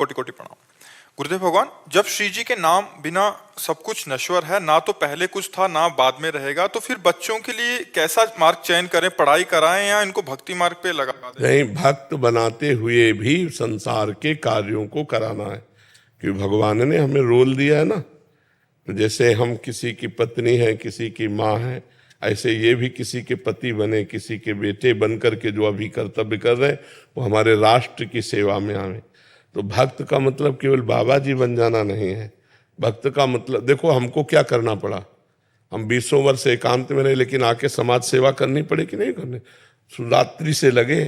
कोटि कोटि प्रणाम। गुरुदेव भगवान, जब श्री जी के नाम बिना सब कुछ नश्वर है, ना तो पहले कुछ था ना बाद में रहेगा, तो फिर बच्चों के लिए कैसा मार्ग चयन करें? पढ़ाई कराएं या इनको भक्ति मार्ग पे लगा दें? नहीं, भक्त बनाते हुए भी संसार के कार्यों को कराना है, क्योंकि भगवान ने हमें रोल दिया है ना। तो जैसे हम किसी की पत्नी है, किसी की माँ है, ऐसे ये भी किसी के पति बने, किसी के बेटे बन करके जो अभी कर्तव्य कर रहे हैं वो हमारे राष्ट्र की सेवा में आवे। तो भक्त का मतलब केवल बाबा जी बन जाना नहीं है। भक्त का मतलब, देखो हमको क्या करना पड़ा, हम 20 वर्ष एकांत में रहे, लेकिन आके समाज सेवा करनी पड़े कि नहीं करनी? रात्रि से लगे,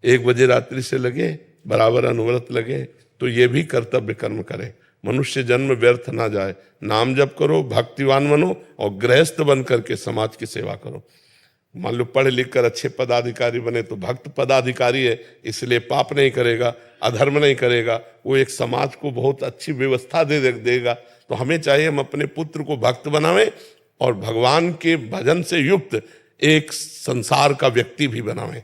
1 बजे रात्रि से लगे, बराबर अनुव्रत लगे। तो ये भी कर्तव्य कर्म करें, मनुष्य जन्म व्यर्थ ना जाए। नाम जप करो, भक्तिवान बनो और गृहस्थ बन करके समाज की सेवा करो। मान लो पढ़ लिख कर अच्छे पदाधिकारी बने तो भक्त पदाधिकारी है, इसलिए पाप नहीं करेगा, अधर्म नहीं करेगा, वो एक समाज को बहुत अच्छी व्यवस्था दे देगा। तो हमें चाहिए हम अपने पुत्र को भक्त बनावें और भगवान के भजन से युक्त एक संसार का व्यक्ति भी बनावें।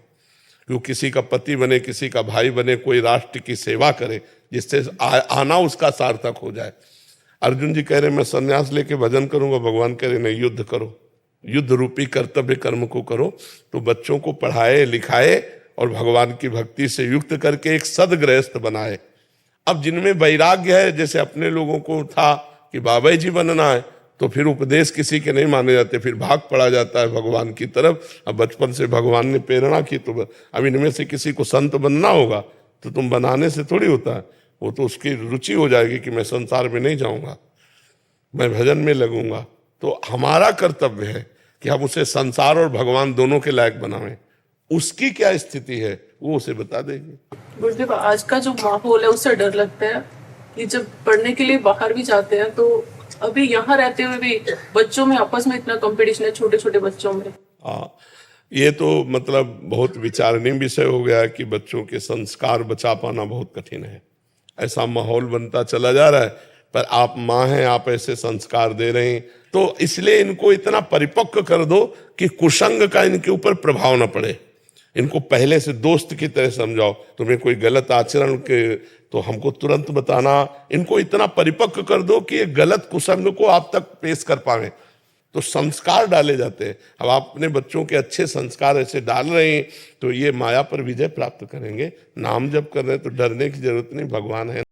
क्यों किसी का पति बने, किसी का भाई बने, कोई राष्ट्र की सेवा करे, जिससे आना उसका सार्थक हो जाए। अर्जुन जी कह रहे मैं संन्यास लेके भजन करूंगा, भगवान कह रहे नहीं, युद्ध करो, युद्ध रूपी कर्तव्य कर्म को करो। तो बच्चों को पढ़ाए लिखाए और भगवान की भक्ति से युक्त करके एक सदगृहस्थ बनाए। अब जिनमें वैराग्य है, जैसे अपने लोगों को था कि बाबा जी बनना है, तो फिर उपदेश किसी के नहीं माने जाते, फिर भाग पड़ा जाता है भगवान की तरफ। अब बचपन से भगवान ने प्रेरणा की, तो अब इनमें से किसी को संत बनना होगा तो तुम बनाने से थोड़ी होता है, वो तो उसकी रुचि हो जाएगी कि मैं संसार में नहीं जाऊंगा, मैं भजन में लगूंगा। तो हमारा कर्तव्य है कि हम उसे संसार और भगवान दोनों के लायक बनावें। उसकी क्या स्थिति है वो उसे बता देंगे। गुरुदेव, आज का जो माहौल है उससे डर लगता है कि जब पढ़ने के लिए बाहर भी जाते हैं तो अभी यहाँ रहते हुए भी बच्चों में आपस में इतना कंपटीशन है, छोटे छोटे बच्चों में। हाँ, ये तो मतलब बहुत विचारणीय विषय हो गया कि बच्चों के संस्कार बचा पाना बहुत कठिन है। ऐसा माहौल बनता चला जा रहा है, पर आप माँ हैं, आप ऐसे संस्कार दे रहे हैं, तो इसलिए इनको इतना परिपक्व कर दो कि कुसंग का इनके ऊपर प्रभाव न पड़े। इनको पहले से दोस्त की तरह समझाओ, तुम्हें कोई गलत आचरण के तो हमको तुरंत बताना। इनको इतना परिपक्व कर दो कि ये गलत कुसंग को आप तक पेश कर पावे, तो संस्कार डाले जाते हैं। अब आप अपने बच्चों के अच्छे संस्कार ऐसे डाल रहे हैं तो ये माया पर विजय प्राप्त करेंगे। नाम जप कर रहे हैं तो डरने की जरूरत नहीं, भगवान है।